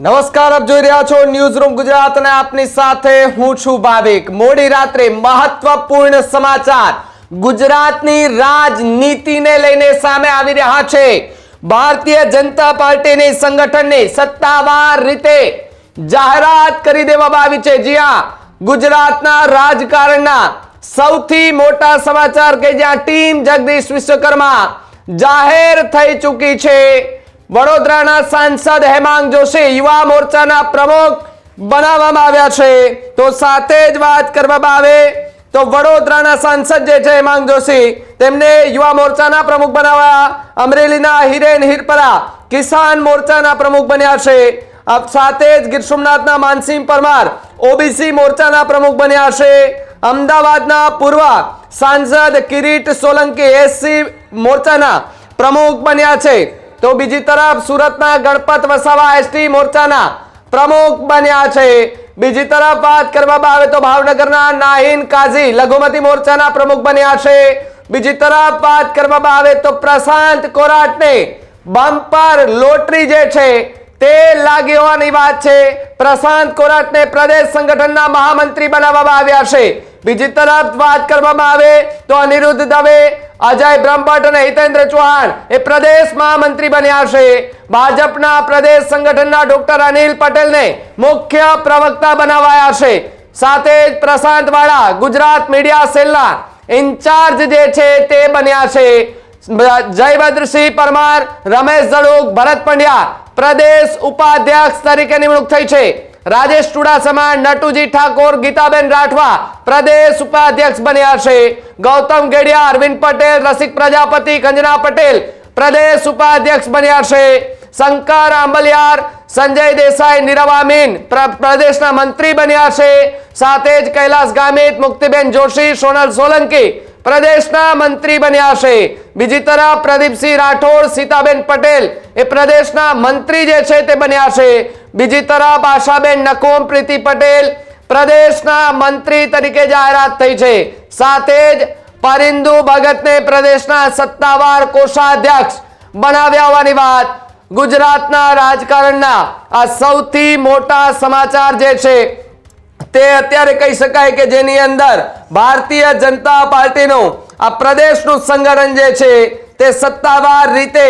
નમસ્કાર, આપ જોઈ રહ્યા છો ન્યૂઝ રૂમ ગુજરાત અને આપની સાથે હું છું ભાવિક। મોડી રાત્રે મહત્વપૂર્ણ સમાચાર ગુજરાતની રાજનીતિને લઈને સામે આવી રહ્યા છે। ભારતીય જનતા પાર્ટીની સંગઠનની સત્તાવાર રીતે જાહેરાત કરી દેવામાં આવી છે। જી હા, ગુજરાતના રાજકારણના સૌથી મોટા સમાચાર કે જ્યાં ટીમ જગદીશ વિશ્વકર્મા જાહેર થઈ ચૂકી છે। વડોદરાના સાંસદ હેમાંગ જોશી યુવા મોરચાના પ્રમુખ બનાવવામાં આવ્યા છે। તો સાથે જ વાત કરવામાં આવે તો વડોદરાના સાંસદ જે છે હેમાંગ જોશી તેમને યુવા મોરચાના પ્રમુખ બનાવ્યા। અમરેલીના હિરેન હિરપરા કિસાન મોરચાના પ્રમુખ બન્યા છે। સાથે જ ગીર સોમનાથના માનસિંહ પરમાર ઓબીસી મોરચાના પ્રમુખ બન્યા છે। અમદાવાદના પૂર્વ સાંસદ કિરીટ સોલંકી એસસી મોરચાના પ્રમુખ બન્યા છે। તો બીજી તરફ સુરતના ગણપત વસાવા એસટી મોરચાના પ્રમુખ બન્યા છે। બીજી તરફ વાત કરવામાં આવે તો ભાવનગરના નાહિન કાઝી લઘુમતી મોરચાના પ્રમુખ બન્યા છે। બીજી તરફ વાત કરવામાં આવે તો પ્રશાંત કોરાટને બમ્પર લોટરી જે છે તે લાગી હોવાની વાત છે। પ્રશાંત કોરાટને પ્રદેશ સંગઠનના મહામંત્રી બનાવવામાં આવ્યા છે। બીજી તરફ વાત કરવામાં આવે તો અનિરુદ્ધ દવે, અજય બ્રહ્મભટ્ટ અને હિતેન્દ્ર ચૌહાણ એ પ્રદેશ મહામંત્રી બન્યા છે। ભાજપના પ્રદેશ સંગઠનના ડોક્ટર અનિલ પટેલને મુખ્ય પ્રવક્તા બનાવાયા છે। સાથે જ પ્રશાંત વાળા ગુજરાત મીડિયા સેલના ઇન્ચાર્જ જે છે તે બન્યા છે। જયભદ્રસિંહ પરમાર, રમેશ જડુક, ભરત પંડ્યા પ્રદેશ ઉપાધ્યક્ષ તરીકે નિમણૂક થઈ છે। રાજેશ ચુડાસમા, નટુજી ઠાકોર, ગીતાબેન રાઠવા પ્રદેશ ઉપાધ્યક્ષ બન્યા છે। ગૌતમ ગેડિયા, અરવિંદ પટેલ, રસિક પ્રજાપતિ, કંજના પટેલ પ્રદેશ ઉપાધ્યક્ષ બન્યા છે। શંકર આંબલિયાર, સંજય દેસાઈ, નીરવ અમીન પ્રદેશના મંત્રી બન્યા છે। સાથે જ કૈલાસ ગામિત, મુક્તિબેન જોશી, સોનલ સોલંકી પ્રદેશના મંત્રી બન્યા છે। બીજી તરફ પ્રદીપસિંહ રાઠોડ, સીતાબેન પટેલ એ પ્રદેશના મંત્રી જે છે તે બન્યા છે। બીજી તરફ આશાબેન નકુમ, પ્રીતિ પટેલ પ્રદેશના મંત્રી તરીકે જાહેરાત થઈ છે। સાથે જ પરિંદુ ભગતને પ્રદેશના સત્તાવાર કોષાધ્યક્ષ બનાવ્યા હોવાની વાત ગુજરાતના રાજકારણના આ સૌથી મોટા સમાચાર જે છે તે અત્યારે કહી શકાય કે જેની અંદર ભારતીય જનતા પાર્ટીનું આ પ્રદેશનું સંગઠન જે છે તે સત્તાવાર રીતે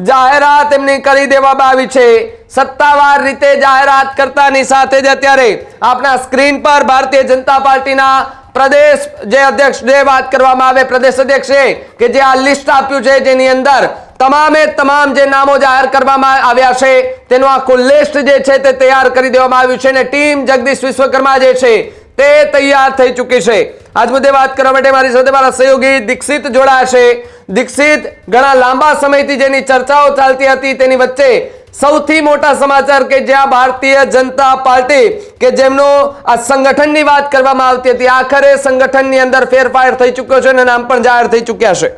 જાહેરાત એમની કરી દેવામાં આવી છે। સત્તાવાર રીતે જાહેરાત કરતાની સાથે જ અત્યારે આપણા સ્ક્રીન પર ભારતીય જનતા પાર્ટીના પ્રદેશ જે અધ્યક્ષ જે વાત કરવામાં આવે પ્રદેશ અધ્યક્ષ કે જે આ લિસ્ટ આપ્યું છે જેની અંદર તમામે તમામ જે નામો જાહેર કરવામાં આવ્યા છે તેનું આખું લિસ્ટ જે છે તે તૈયાર કરી દેવામાં આવ્યું છે અને ટીમ જગદીશ વિશ્વકર્મા જે છે તે તૈયાર થઈ ચૂકી છે। આજ મુદ્દે વાત કરવા માટે મારી સાથે મારા સહયોગી દીક્ષિત જોડાયા છે। દીક્ષિત, ઘણા લાંબા સમયથી જેની ચર્ચાઓ ચાલતી હતી તેની વચ્ચે સૌથી મોટા સમાચાર કે જ્યાં ભારતીય જનતા પાર્ટી કે જેમનો આ સંગઠનની વાત કરવામાં આવતી હતી આખરે સંગઠનની અંદર ફેરફાર થઈ ચૂક્યો છે અને નામ પણ જાહેર થઈ ચૂક્યા છે।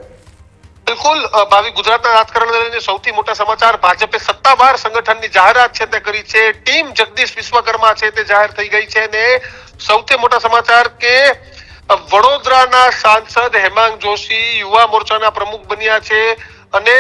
બિલકુલ ભાવિ, ગુજરાતના રાજકારણને લઈને સૌથી મોટા સમાચાર ભાજપે સત્તાવાર સંગઠનની જાહેરાત છે તે કરી છે। ટીમ જગદીશ વિશ્વકર્મા છે તે જાહેર થઈ ગઈ છે અને સૌથી મોટા સમાચાર કે વડોદરાના સાંસદ હેમાંગ જોશી યુવા મોરચાના પ્રમુખ બન્યા છે અને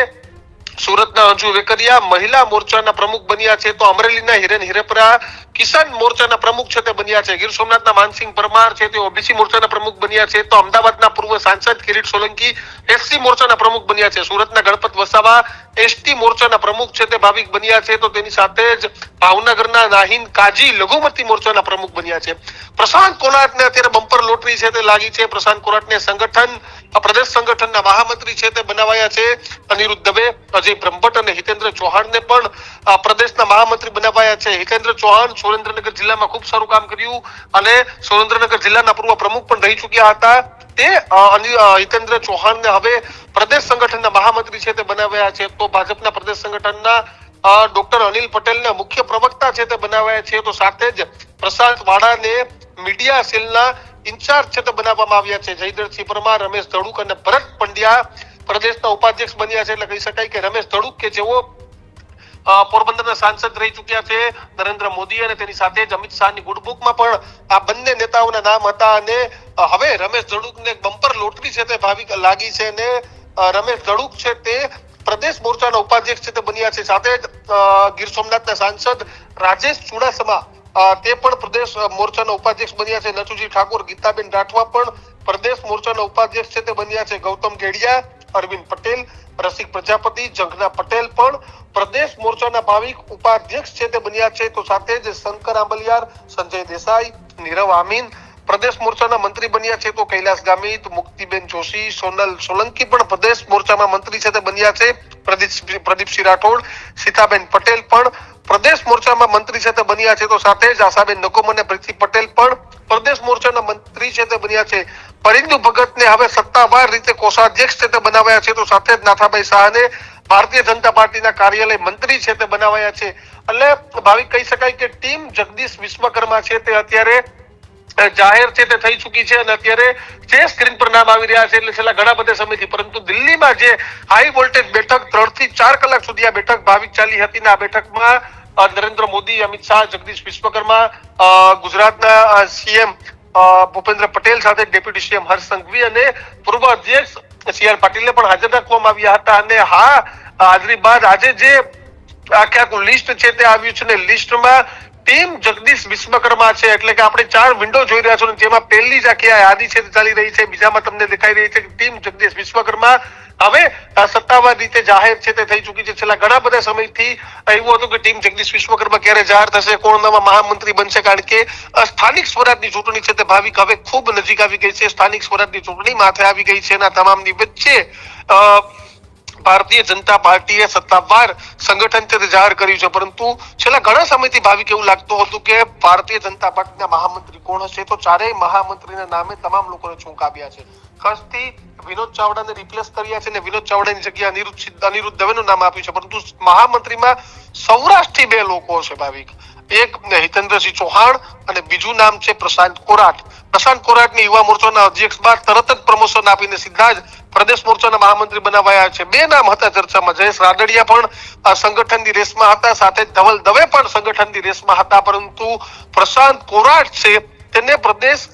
સુરતના અંજુ વેકરિયા મહિલા મોરચાના પ્રમુખ બન્યા છે। તો અમરેલીના હિરેન હિરપરા કિસાન મોરચાના પ્રમુખ છે તે બન્યા છે। ગીર સોમનાથના માનસિંહ પરમાર છે તે ઓબીસી મોરચાના પ્રમુખ બન્યા છે। તો અમદાવાદના પૂર્વ સાંસદ કિરીટ સોલંકી એસસી મોરચાના પ્રમુખ બન્યા છે। સુરતના ગણપત વસાવા એસટી મોરચાના પ્રમુખ છે તે ભાવિક બન્યા છે। તો તેની સાથે જ ભાવનગરના નાહિન કાઝી લઘુમતી મોરચાના પ્રમુખ બન્યા છે। પ્રશાંત કોરાટને અત્યારે બમ્પર લોટરી છે તે લાગી છે। પ્રશાંત કોરાટને સંગઠન પ્રદેશ સંગઠનના મહામંત્રી છે તે બનાવાયા છે। અનિરુદ્ધ દવે, અજય બ્રહ્મભટ્ટ અને હિતેન્દ્ર ચૌહાણને પણ પ્રદેશના મહામંત્રી બનાવાયા છે। હિતેન્દ્ર ચૌહાણ સુરેન્દ્રનગર જિલ્લામાં ખૂબ સારું કામ કર્યું અને સુરેન્દ્રનગર જિલ્લાના પૂર્વ પ્રમુખ પણ રહી ચૂક્યા હતા। તે હિતેન્દ્ર ચૌહાણને હવે પ્રદેશ સંગઠનના મહામંત્રી છે તે બનાવ્યા છે। તો ભાજપના પ્રદેશ સંગઠનના ડોક્ટર અનિલ પટેલને મુખ્ય પ્રવક્તા છે તે બનાવ્યા છે। તો સાથે જ પ્રશાંત વાળાને મીડિયા સેલના ઇન્ચાર્જ છે તે બનાવવામાં આવ્યા છે। જયદ્રથસિંહ પરમાર, રમેશ ધડુક અને ભરત પંડ્યા પ્રદેશના ઉપાધ્યક્ષ બન્યા છે। એટલે કહી શકાય કે રમેશ ધડુક કે જેઓ પોરબંદરના સાંસદ રહી ચૂક્યા છે નરેન્દ્ર મોદી અને તેની સાથે જ અમિત શાહની ગુડબુકમાં પણ આ બંને નેતાઓના નામ હતા અને હવે રમેશ ધડુકને બમ્પર લોટરી છે તે ભાવિક લાગી છે અને રમેશ ધડુક છે તે પ્રદેશ મોરચાના ઉપાધ્યક્ષ છે તે બન્યા છે. સાથે જ ગીર સોમનાથના સાંસદ રાજેશ ચુડાસમા તે પણ પ્રદેશ મોરચાના ઉપાધ્યક્ષ બન્યા છે. નથુજી ઠાકોર, ગીતાબેન રાઠવા પણ પ્રદેશ મોરચાના ઉપાધ્યક્ષ છે તે બન્યા છે. ગૌતમ ગેડિયા, અરવિંદ પટેલ, રસિક પ્રજાપતિ, જંગના પટેલ પણ પ્રદેશ મોરચાના ભાવિક ઉપાધ્યક્ષ છે તે બન્યા છે. તો સાથે જ શંકર આંબલિયાર, સંજય દેસાઈ, નીરવ આમીન પ્રદેશ મોરચાના મંત્રી બન્યા છે. તો કૈલાસ ગામિત, મુક્તિબેન જોશી, સોનલ સોલંકી પણ પ્રદેશ મોરચામાં મંત્રી છે તે બન્યા છે. પ્રદીપસિંહ રાઠોડ, સીતાબેન પટેલ પણ પ્રદેશ મોરચામાં મંત્રી છે તે બન્યા છે. તો સાથે જ આશાબેન નકોમ અને પ્રીતિ પટેલ પણ પ્રદેશ મોરચાના મંત્રી છે તે બન્યા છે. પરિંદુ ભગતને હવે સત્તાવાર રીતે કોષાધ્યક્ષ છે તે બનાવાયા છે. તો સાથે જ નાથાભાઈ શાહને ભારતીય જનતા પાર્ટીના કાર્યાલય મંત્રી છે તે બનાવાયા છે. એટલે ભાવિક કહી શકાય કે ટીમ જગદીશ વિશ્વકર્મા છે તે અત્યારે જાહેર છે તે થઈ ચૂકી છે અને અત્યારે જે સ્ક્રીન પર નામ આવી રહ્યા છે એટલે છેલ્લા ઘણા બધા સમયથી, પરંતુ દિલ્હીમાં જે હાઈ વોલ્ટેજ બેઠક 3 થી 4 કલાક સુધી આ બેઠક ભાવિક ચાલી હતી ને આ બેઠકમાં નરેન્દ્ર મોદી, અમિત શાહ, જગદીશ વિશ્વકર્મા, ગુજરાતના સીએમ ભૂપેન્દ્ર પટેલ સાથે ડેપ્યુટી સીએમ હર્ષ સંઘવી અને પૂર્વ અધ્યક્ષ સી.આર. પાટીલને પણ હાજર રાખવામાં આવ્યા હતા. અને હાજરી બાદ આજે જે આખું લિસ્ટ છે તે આવ્યું છે ને લિસ્ટમાં ટીમ જગદીશ વિશ્વકર્મા છે. એટલે કે આપણે 4 વિન્ડો જોઈ રહ્યા છો, જેમાં પહેલી જ આખી યાદી છે ચાલી રહી છે. બીજામાં તમને દેખાઈ રહી છે કે ટીમ જગદીશ વિશ્વકર્મા હવે સત્તાવાર રીતે જાહેર છે તે થઈ ચૂકી છે. છેલ્લા ઘણા બધા સમયથી એવું હતું કે ટીમ જગદીશ વિશ્વકર્મા ક્યારે જાહેર થશે, કોણ નવા મહામંત્રી બનશે, કારણ કે સ્થાનિક સ્વરાજની ચૂંટણી છે તે ભાવિક હવે ખૂબ નજીક આવી ગઈ છે. સ્થાનિક સ્વરાજની ચૂંટણી માથે આવી ગઈ છે અને તમામની વચ્ચે ભારતીય જનતા પાર્ટીએ સત્તાવાર સંગઠન છે તે જાહેર કર્યું છે. પરંતુ છેલ્લા ઘણા સમયથી ભાવિક એવું લાગતું હતું કે ભારતીય જનતા પાર્ટીના મહામંત્રી કોણ હશે, તો ચારેય મહામંત્રીના નામે તમામ લોકોને ચોંકાવ્યા છે. ખાસથી વિનોદ ચાવડાને રિપ્લેસ કર્યા છે અને વિનોદ ચાવડાની જગ્યાએ અનિરુદ્ધ દવેનું નામ આપ્યું છે. પરંતુ મહામંત્રીમાં સૌરાષ્ટ્રથી 2 લોકો છે ભાવિક, એક હિતેન્દ્રસિંહ ચૌહાણ અને બીજું નામ છે પ્રશાંત કોરાટ. પ્રશાંત કોરાટની યુવા મોરચાના અધ્યક્ષ બાદ તરત જ પ્રમોશન આપીને સીધા જ પ્રદેશ મોરચાના મહામંત્રી બનાવાયા છે. 2 નામ હતા ચર્ચામાં, જયેશ રાદડિયા પણ સંગઠનની રેસમાં હતા, સાથે જ ધવલ દવે પણ સંગઠનની રેસમાં હતા. પરંતુ પ્રશાંત કોરાટ છે તેને પ્રદેશ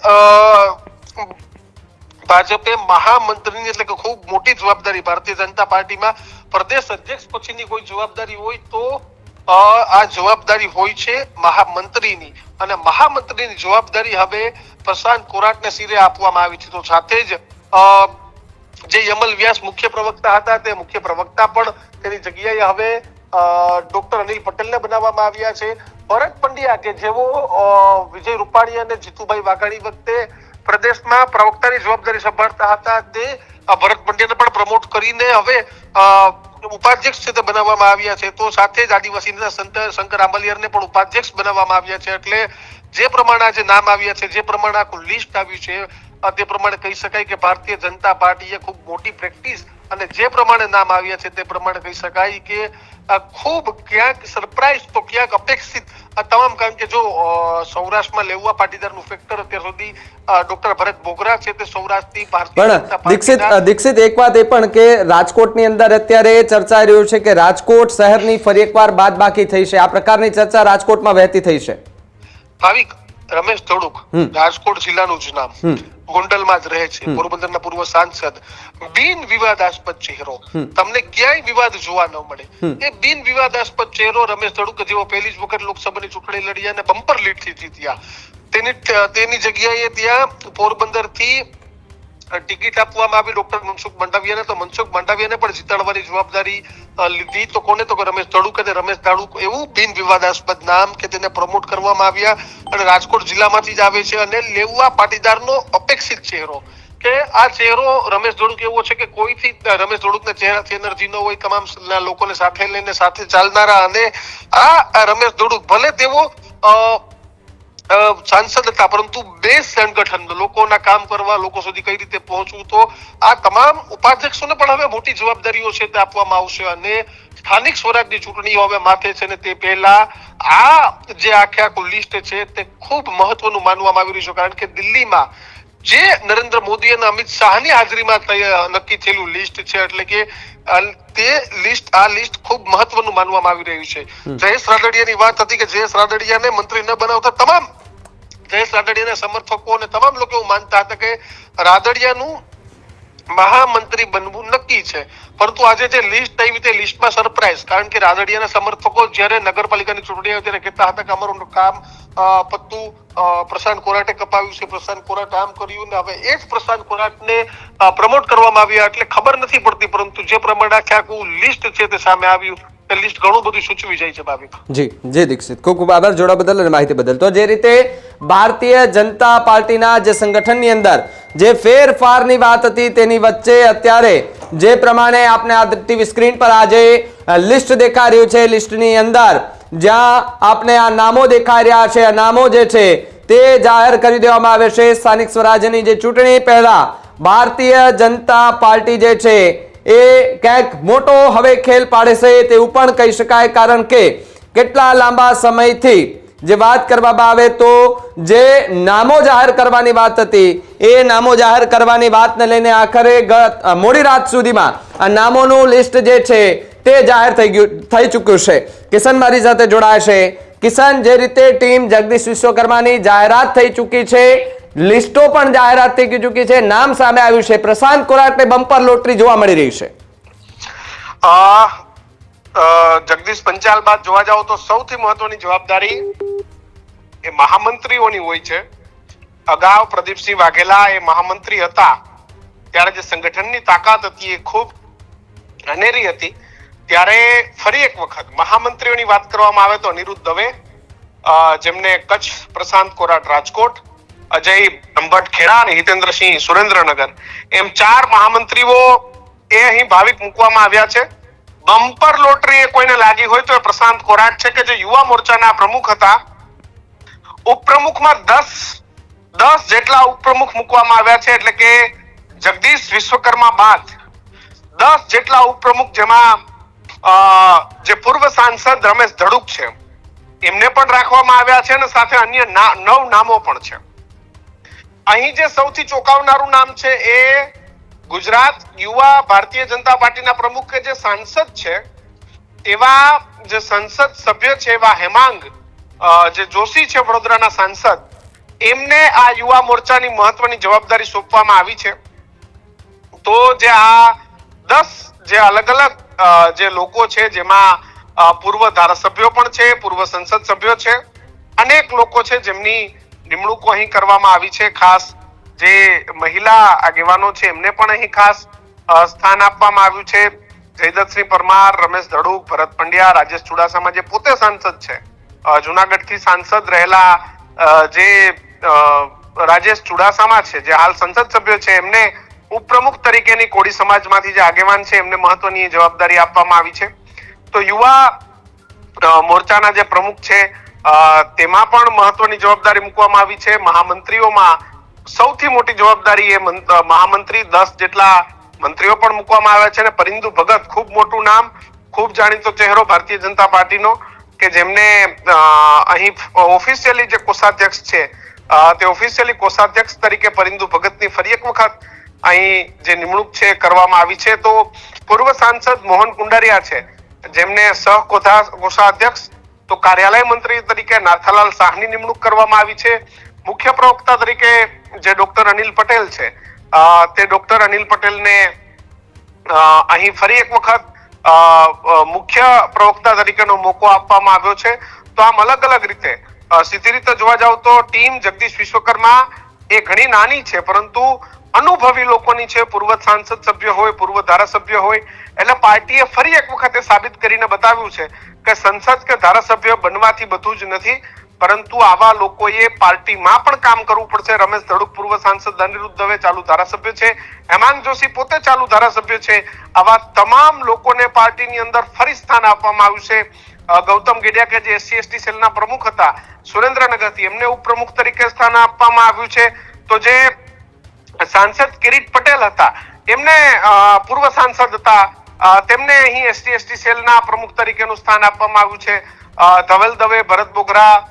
ભાજપે મહામંત્રીની એટલે કે ખૂબ મોટી જવાબદારી, ભારતીય જનતા પાર્ટીમાં પ્રદેશ અધ્યક્ષ પછીની કોઈ જવાબદારી હોય તો આ જવાબદારી હોય છે મહામંત્રીની અને મહામંત્રીની જવાબદારી હવે પ્રશાંત કોરાટને સિરે આપવામાં આવી છે. તો સાથે જ જે યમલ વ્યાસ મુખ્ય પ્રવક્તા હતા તે મુખ્ય પ્રવક્તા પણ તેની જગ્યાએ હવે ડોક્ટર અનિલ પટેલને બનાવવામાં આવ્યા છે. ભરત પંડ્યા કે જેઓ વિજય રૂપાણી અને જીતુભાઈ વાઘાણી વખતે પ્રદેશમાં પ્રવક્તાની જવાબદારી સંભાળતા હતા, તે ભરત પંડ્યાને પણ પ્રમોટ કરીને હવે ઉપાધ્યક્ષ છે તે બનાવવામાં આવ્યા છે. તો સાથે જ આદિવાસી નેતા શંકર આંબલિયારને પણ ઉપાધ્યક્ષ બનાવવામાં આવ્યા છે. એટલે જે પ્રમાણે આજે નામ આવ્યા છે, જે પ્રમાણે આખું લિસ્ટ આવ્યું છે, તે પ્રમાણે કહી શકાય કે ભારતીય જનતા પાર્ટીએ ખૂબ મોટી પ્રેક્ટિસ અને જે પ્રમાણે નામ આવ્યા છે તે પ્રમાણે કહી શકાય કે ખૂબ ક્યાંક સરપ્રાઈઝ તો ક્યાંક અપેક્ષિત તમામ, કારણ કે જો સૌરાષ્ટ્રમાં લેવા પાટીદારનું ફેક્ટર અત્યાર સુધી ડોક્ટર ભરત બોગરા છે તે સૌરાષ્ટ્રથી ભારતીય જનતા પાર્ટીના દીક્ષિત એક વાત એ પણ કે રાજકોટની અંદર અત્યારે ચર્ચાઈ રહ્યું છે કે રાજકોટ શહેરની ફરી એકવાર બાદબાકી થઈ છે, આ પ્રકારની ચર્ચા રાજકોટમાં વહેતી થઈ છે. ભાવિક રમેશ ધડુક રાજકોટ જિલ્લાનું જ નામ, ગોંડલમાં જ રહે છે, પોરબંદરના પૂર્વ સાંસદ, બિન વિવાદાસ્પદ ચહેરો, તમને ક્યાંય વિવાદ જોવા ન મળે એ બિન વિવાદાસ્પદ ચહેરો રમેશ ધડુક, જેઓ પહેલી જ વખત લોકસભાની ચૂંટણી લડી અને બમ્પર લીડથી જીત્યા, તેની જગ્યાએ ત્યાં પોરબંદરથી ટિકિટ આપવામાં આવી ડોક્ટર મનસુખ માંડવિયાને. તો મનસુખ માંડવિયાને પણ જીતાડવાની જવાબદારી લીધી તો કોને, તો રમેશ ધડુક અને રમેશ ધડુક એવું બિન વિવાદાસ્પદ નામ કે તેને પ્રમોટ કરવામાં આવ્યા અને રાજકોટ જિલ્લામાંથી જ આવે છે. અને લેવા પાટીદારનો અપેક્ષિત ચહેરો કે આ ચહેરો રમેશ ધડુક એવો છે કે કોઈથી રમેશ ધડુકના ચહેરાથી એનર્જી ન હોય, તમામ લોકોને સાથે લઈને સાથે ચાલનારા. અને આ રમેશ ધડુક ભલે તેઓ સાંસદ હતા પરંતુ બેઝ સંગઠન, લોકોના કામ કરવા, લોકો સુધી કઈ રીતે પહોંચવું, તો આ તમામ ઉપાધ્યક્ષોને પણ હવે મોટી જવાબદારીઓ છે તે આપવામાં આવશે. અને સ્થાનિક સ્વરાજની ચૂંટણીઓ હવે માથે છે ને તે પહેલા આ જે આખું લિસ્ટ છે તે ખૂબ મહત્વનું માનવામાં આવી રહ્યું છે, કારણ કે દિલ્હીમાં જે નરેન્દ્ર મોદી અને અમિત શાહની હાજરીમાં નક્કી થયેલું લિસ્ટ છે, એટલે કે તે લિસ્ટ આ લિસ્ટ ખૂબ મહત્વનું માનવામાં આવી રહ્યું છે. જયેશ રાદડિયાની વાત હતી કે જયેશ રાદડિયાને મંત્રી ન બનાવતા તમામ જયેશ રાદડિયાના સમર્થકો અને તમામ લોકો એવું માનતા હતા કે રાદડિયાનું મહામંત્રી બનવું નક્કી છે, પરંતુ આજે જે લિસ્ટ આવી તે લિસ્ટમાં સરપ્રાઈઝ, કારણ કે રાદડિયાના સમર્થકો જ્યારે નગરપાલિકાની ચૂંટણી આવી ત્યારે કહેતા હતા કે અમારું કામ પત્તું, પ્રશાંત કોરાટે કપાવ્યું છે, પ્રશાંત કોરાટ આમ કર્યું, ને હવે એ જ પ્રશાંત કોરાટને પ્રમોટ કરવામાં આવ્યા, એટલે ખબર નથી પડતી, પરંતુ જે પ્રમાણે આખું લિસ્ટ છે તે સામે આવ્યું, તે લિસ્ટ ઘણું બધું સૂચવી જાય છે. ભાવિક જી દીક્ષિત, ખૂબ ખૂબ આભાર જોડા બદલ અને માહિતી બદલ. તો જે રીતે ભારતીય જનતા પાર્ટીના જે સંગઠનની અંદર જે ફેરફારની વાત હતી તેની વચ્ચે અત્યારે જે પ્રમાણે આપણે આ ટીવી સ્ક્રીન પર આજે લિસ્ટ દેખાઈ રહ્યું છે, લિસ્ટની અંદર જ્યાં આપણે આ નામો દેખાઈ રહ્યા છે, આ નામો જે છે તે જાહેર કરી દેવામાં આવે છે. સ્થાનિક સ્વરાજ્યની જે ચૂંટણી પહેલા ભારતીય જનતા પાર્ટી જે છે એ ક્યાંક મોટો હવે ખેલ પાડે છે તેવું પણ કહી શકાય, કારણ કે કેટલા લાંબા સમયથી જે વાત કરવામાં આવે તો જે નામો જાહેર કરવાની વાત હતી એ નામો જાહેર કરવાની વાતને લઈને આખરે મોડી રાત સુધીમાં આ નામોનું લિસ્ટ જે છે તે જાહેર થઈ ચૂક્યું છે. કિશન મારી સાથે જોડાય છે. કિશન, જે રીતે ટીમ જગદીશ વિશ્વકર્માની જાહેરાત થઈ ચૂકી છે, લિસ્ટો પણ જાહેરાત થઈ ચૂકી છે, નામ સામે આવ્યું છે, પ્રશાંત કોરાટને બમ્પર લોટરી જોવા મળી રહી છે. જગદીશ પંચાલ બાદ જોવા જાવ તો સૌથી મહત્વની જવાબદારી એ મહામંત્રીઓની હોય છે. અગાઉ પ્રદીપસિંહ વાઘેલા એ મહામંત્રી હતા ત્યારે જે સંગઠનની તાકાત હતી એ ખૂબ અનેરી હતી. ત્યારે ફરી એક વખત મહામંત્રીઓની વાત કરવામાં આવે તો અનિરુદ્ધ દવે, જેમને કચ્છ, પ્રશાંત કોરાટ રાજકોટ, અજય બ્રહ્મભટ્ટ ખેડા અને હિતેન્દ્રસિંહ સુરેન્દ્રનગર, એમ 4 મહામંત્રીઓ એ અહીં ભાવિક મૂકવામાં આવ્યા છે. બમ્પર લોટરી એ કોઈને લાગી હોય તો એ પ્રશાંત કોરાટ છે કે જે યુવા મોરચાના પ્રમુખ હતા. ઉપપ્રમુખમાં 10 જેટલા ઉપપ્રમુખ મૂકવામાં આવ્યા છે, એટલે કે જગદીશ વિશ્વકર્મા બાદ 10 જેટલા ઉપપ્રમુખ, જેમાં જે પૂર્વ સાંસદ રમેશ ધડુક છે એમને પણ રાખવામાં આવ્યા છે અને સાથે અન્ય 9 નામો પણ છે. અહીં જે સૌથી ચોંકાવનારું નામ છે એ ગુજરાત યુવા ભારતીય જનતા પાર્ટીના પ્રમુખ કે જે સાંસદ છે એવા જે સંસદ સભ્ય છે એવા હેમાંગ જે જોશી છે વડોદરાના સાંસદ, એમને આ યુવા મોરચાની મહત્વની જવાબદારી સોંપવામાં આવી છે. તો જે આ 10 જે અલગ અલગ જે લોકો છે, જેમાં પૂર્વ ધારાસભ્યો પણ છે, પૂર્વ સંસદ સભ્યો છે, અનેક લોકો છે જેમની નિમણૂકો અહીં કરવામાં આવી છે. ખાસ જે મહિલા આગેવાનો છે એમને પણ અહીં ખાસ સ્થાન આપવામાં આવ્યું છે. જયદત્તસિંહ પરમાર, રમેશ ધડુક, ભરત પંડ્યા, રાજેશ ચુડાસમા જે પોતે સાંસદ છે, જુનાગઢથી સાંસદ રહેલા જે રાજેશ ચુડાસમા છે જે હાલ સંસદ સભ્ય છે, એમને ઉપપ્રમુખ તરીકેની કોળી સમાજમાંથી જે આગેવાન છે એમને મહત્વની જવાબદારી આપવામાં આવી છે. તો યુવા મોરચાના જે પ્રમુખ છે તેમાં પણ મહત્વની જવાબદારી મૂકવામાં આવી છે. મહામંત્રીઓમાં સૌથી મોટી જવાબદારી એ મહામંત્રી 10 જેટલા મંત્રીઓ પણ મૂકવામાં આવ્યા છે. અને પરિંદુ ભગત, ખૂબ મોટું નામ, ખૂબ જાણીતો ચહેરો ભારતીય જનતા પાર્ટીનો, કે જેમને અહીં ઓફિશિયલી જે કોષાધ્યક્ષ છે તે ઓફિશિયલી કોષાધ્યક્ષ તરીકે પરિંદુ ભગતની ફરી એક વખત અહીં જે નિમણૂક છે કરવામાં આવી છે. તો પૂર્વ સાંસદ મોહન કુંડારિયા છે જેમને કોષાધ્યક્ષ, તો કાર્યાલય મંત્રી તરીકે નાથાલાલ શાહની નિમણૂક કરવામાં આવી છે. મુખ્ય પ્રવક્તા તરીકે જે ડોક્ટર અનિલ પટેલ છે તે ડોક્ટર અનિલ પટેલને અહીં ફરી એક વખત મુખ્ય પ્રવક્તા તરીકેનો મોકો આપવામાં આવ્યો છે. તો આમ અલગ અલગ રીતે સીધી રીતે જોવા જાવ તો ટીમ જગદીશ વિશ્વકર્મા એ ઘણી નાની છે, પરંતુ અનુભવી લોકોની છે. પૂર્વ સાંસદ સભ્ય હોય, પૂર્વ ધારાસભ્ય હોય, એટલે પાર્ટીએ ફરી એક વખત એ સાબિત કરીને બતાવ્યું છે કે સંસદ કે ધારાસભ્ય બનવાથી બધું જ નથી, પરંતુ આવા લોકોએ પાર્ટીમાં પણ કામ કરવું પડશે. રમેશ ધડુક પૂર્વ સાંસદ, અનિરુદ્ધ દવે ચાલુ ધારાસભ્ય છે, હેમાંગ જોશી પોતે ચાલુ ધારાસભ્ય છે. આવા તમામ લોકોને પાર્ટીની અંદર ફરી સ્થાન આપવામાં આવ્યું છે. ગૌતમ ગેડિયા કે જે SC/ST સેલના પ્રમુખ હતા સુરેન્દ્રનગરથી, એમને ઉપપ્રમુખ તરીકે સ્થાન આપવામાં આવ્યું છે. તો જે સાંસદ કિરીટ પટેલ હતા એમને પૂર્વ સાંસદ હતા, તેમને અહીં SC/ST સેલના પ્રમુખ તરીકેનું સ્થાન આપવામાં આવ્યું છે. ધવલ દવે, ભરત બોગરા,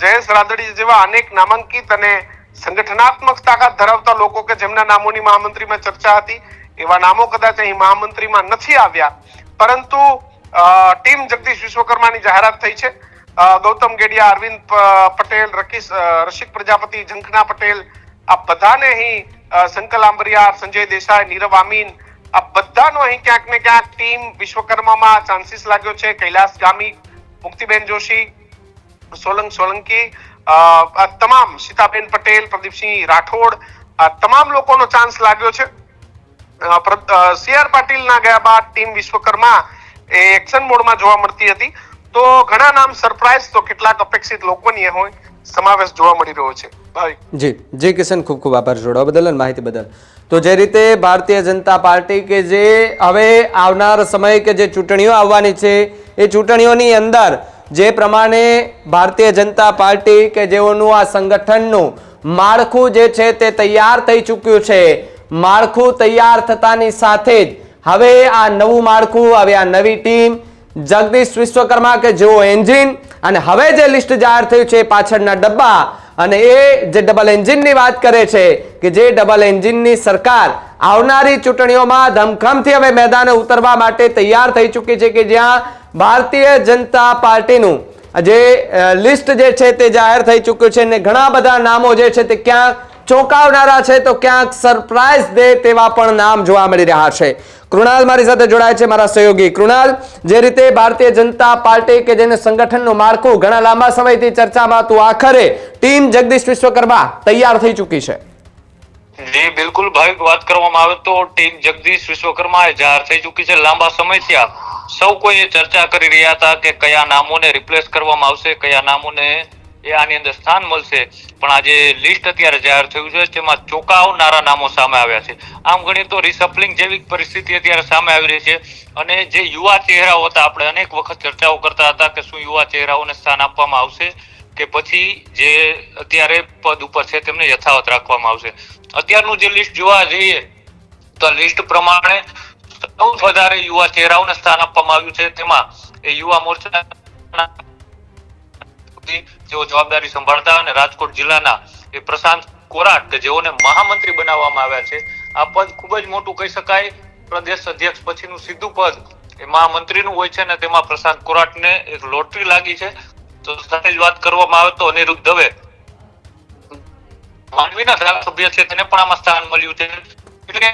જયેશ રાદડી જેવા અનેક નામાંકિત અને સંગઠનાત્મક તાકાત ધરાવતા લોકો કે જેમના નામોની મહામંત્રીમાં ચર્ચા હતી, એવા નામો કદાચ અહીં મહામંત્રીમાં નથી આવ્યા, પરંતુ ટીમ જગદીશ વિશ્વકર્માની જાહેરાત થઈ છે. ગૌતમ ગેડિયા, અરવિંદ પટેલ, રશિક પ્રજાપતિ, ઝંખના પટેલ, આ બધાને અહીં સંકલ આંબરિયાર, સંજય દેસાઈ, નીરવ આમીન, આ બધાનો અહીં ક્યાંક ને ક્યાંક ટીમ વિશ્વકર્મામાં ચાન્સીસ લાગ્યો છે. કૈલાસ ગામી, મુક્તિબેન જોશી, સોલંકી, આ તમામ, સીતાબેન પટેલ, પ્રદીપસિંહ રાઠોડ, આ તમામ લોકોનો ચાન્સ લાગ્યો છે. CR પાટીલના ગયા બાદ ટીમ વિશ્વકર્મા એ એક્શન મોડમાં જોવા મળતી હતી. તો ઘણા નામ સરપ્રાઈઝ તો કેટલાક અપેક્ષિત લોકોની હોય સમાવેશ જોવા મળી રહ્યો છે. ભાઈ જી કિશન, ખૂબ ખૂબ આભાર જોડવા બદલ અને માહિતી બદલ. તો જે રીતે ભારતીય જનતા પાર્ટી કે જે હવે આવનાર સમય કે જે ચૂંટણીઓ આવવાની છે એ ચૂંટણીઓની અંદર જે પ્રમાણે ભારતીય જનતા પાર્ટી કે જેઓનું આ સંગઠનનું માળખું જે છે તે તૈયાર થઈ ચૂક્યું છે. માળખું તૈયાર થતાની સાથે જ હવે આ નવું માળખું, હવે આ નવી ટીમ, જગદીશ વિશ્વકર્મા કે જેઓ એન્જિન, અને હવે જે લિસ્ટ જાહેર થયું છે પાછળના ડબ્બા, અને એ જે ડબલ એન્જિનની વાત કરે છે કે જે ડબલ એન્જિનની સરકાર આવનારી ચૂંટણીઓમાં ધમખમથી હવે મેદાને ઉતરવા માટે તૈયાર થઈ ચૂકી છે, કે જ્યાં ભારતીય જનતા પાર્ટીનું જે લિસ્ટ જે છે તે જાહેર થઈ ચૂક્યું છે અને ઘણા બધા નામો જે છે તે ક્યાંક ચોંકાવનારા છે તો ક્યાંક સરપ્રાઈઝ દે તેવા પણ નામ જોવા મળી રહ્યા છે. કૃણાલ મારી સાથે જોડાય છે, મારા સહયોગી. કૃણાલ, જે રીતે ભારતીય જનતા પાર્ટી કે જેને સંગઠનનું માળખું ઘણા લાંબા સમયથી ચર્ચામાં હતું, આખરે ટીમ જગદીશ વિશ્વકર્મા તૈયાર થઈ ચૂકી છે. જી બિલકુલ ભાઈ, વાત કરવામાં આવે તો ટીમ જગદીશ વિશ્વકર્મા જાહેર થઈ ચૂકી છે. લાંબા સમયથી સૌ કોઈ ચર્ચા કરી રહ્યા હતા કે કયા નામોને રિપ્લેસ કરવામાં આવશે, કયા નામોને આની અંદર સ્થાન મળશે. પણ આજે લિસ્ટ અત્યારે જાહેર થયું છે જેમાં ચોંકાવનારા નામો સામે આવ્યા છે. આમ ગણીએ તો રિસફલિંગ જેવી પરિસ્થિતિ અત્યારે સામે આવી રહી છે. અને જે યુવા ચહેરાઓ હતા, આપણે અનેક વખત ચર્ચાઓ કરતા હતા કે શું યુવા ચહેરાઓને સ્થાન આપવામાં આવશે કે પછી જે અત્યારે પદ ઉપર છે તેમને યથાવત રાખવામાં આવશે. અત્યારનું જે લિસ્ટ જોવા જઈએ તો લિસ્ટ પ્રમાણે સૌથી વધારે યુવા ચહેરાઓને સ્થાન આપવામાં આવ્યું છે. તેમાં એ યુવા મોરચાના જેઓ જવાબદારી સંભાળતા અને રાજકોટ જિલ્લાના એ પ્રશાંત કોરાટ કે જેઓને મહામંત્રી બનાવવામાં આવ્યા છે. આ પદ ખૂબ જ મોટું કહી શકાય. પ્રદેશ અધ્યક્ષ પછીનું સીધું પદ એ મહામંત્રીનું હોય છે અને તેમાં પ્રશાંત કોરાટને એક લોટરી લાગી છે. તો સાથે જ વાત કરવામાં આવે તો અનિરુદ્ધ દવે માંડવીના ધારાસભ્ય છે, તેને પણ આમાં સ્થાન મળ્યું છે. એટલે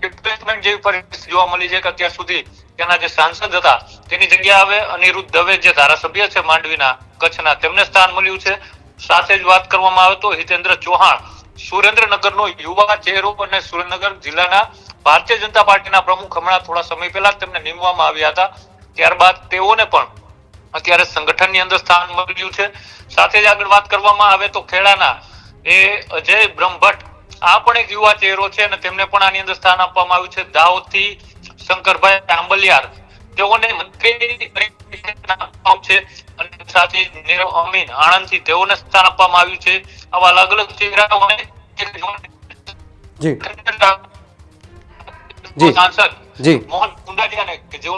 રિપ્લેસમેન્ટ જેવી પરિસ્થિતિ જોવા મળી છે કે અત્યાર સુધી તેના જે સાંસદ હતા તેની જગ્યા હવે અનિરુદ્ધ દવે જે ધારાસભ્ય છે માંડવીના, કચ્છના, તેમને સ્થાન મળ્યું છે. સાથે જ વાત કરવામાં આવે તો હિતેન્દ્ર ચૌહાણ સુરેન્દ્રનગરનો યુવા ચહેરો અને સુરેન્દ્રનગર જિલ્લાના ભારતીય જનતા પાર્ટીના પ્રમુખ હમણાં થોડા સમય પહેલા તેમને નિમવામાં આવ્યા હતા. ત્યારબાદ તેઓને પણ અત્યારે સંગઠનની અંદર સ્થાન મળ્યું છે. સાથે જ આગળ વાત કરવામાં આવે તો ખેડાના એ અજય બ્રહ્મભટ્ટ, આ પણ એક યુવા ચહેરો છે અને તેમને પણ આની અંદર સ્થાન આપવામાં આવ્યું છે. દાહોદથી શંકરભાઈ આંબલિયાર, તેઓને મંત્રી છે. અને સાથે નીરવ અમીન આણંદથી, તેઓને સ્થાન આપવામાં આવ્યું છે. આવા અલગ અલગ ચહેરાઓને સાંસદ મોહન કુંડારિયાને કે જેઓ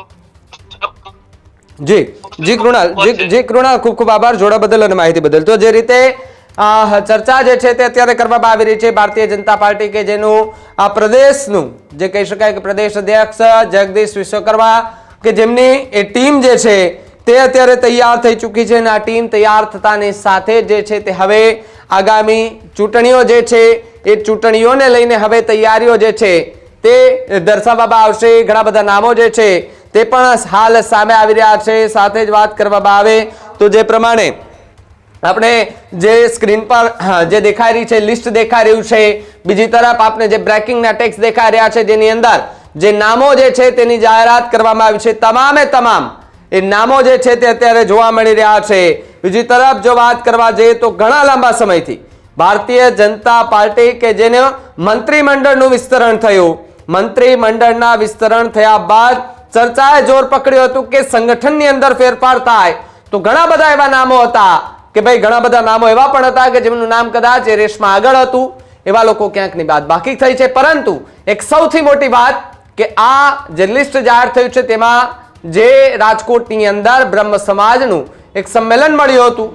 જી કૃણાલ, ખૂબ ખૂબ આભાર જોડા બદલ અને માહિતી બદલ. તો જે રીતે ચર્ચા જે છે તે અત્યારે કરવામાં આવી રહી છે ભારતીય જનતા પાર્ટી કે જેનું આ પ્રદેશનું જે કહી શકાય કે પ્રદેશ અધ્યક્ષ જગદીશ વિશ્વકર્મા કે જેમની એ ટીમ જે છે તે અત્યારે તૈયાર થઈ ચૂકી છે અને આ ટીમ તૈયાર થતાની સાથે જે છે તે હવે આગામી ચૂંટણીઓ જે છે એ ચૂંટણીઓને લઈને હવે તૈયારીઓ જે છે તે દર્શાવવામાં આવશે. ઘણા બધા નામો જે છે તે પણ હાલ સામે આવી રહ્યા છે. સાથે જ વાત કરવામાં આવે તો જે પ્રમાણે આપણે જે સ્ક્રીન પર જે દેખાઈ રહી છે લિસ્ટ દેખાઈ રહ્યું છે, બીજી તરફ આપણે જે બ્રેકિંગના ટેક્સ દેખાઈ રહ્યા છે જેની અંદર જે નામો જે છે તેની જાહેરાત કરવામાં આવી છે. તમામે તમામ એ નામો જે છે તે અત્યારે જોવા મળી રહ્યા છે. બીજી તરફ જો વાત કરવા જઈએ તો ઘણા લાંબા સમયથી ભારતીય જનતા પાર્ટી કે જેને મંત્રીમંડળનું વિસ્તરણ થયું, મંત્રીમંડળના વિસ્તરણ થયા બાદ ચર્ચાએ જોર પકડ્યું હતું કે સંગઠનની અંદર ફેરફાર થાય તો ઘણા બધા એવા નામો હતા કે ભાઈ ઘણા બધા નામો એવા પણ હતા કે જેમનું નામ કદાચ એ રેસમાં આગળ હતું. એવા લોકો ક્યાંકની વાત બાકી થઈ છે. પરંતુ એક સૌથી મોટી વાત કે આ જે લિસ્ટ જાહેર થયું છે તેમાં જે રાજકોટની અંદર બ્રહ્મ સમાજનું એક સંમેલન મળ્યું હતું.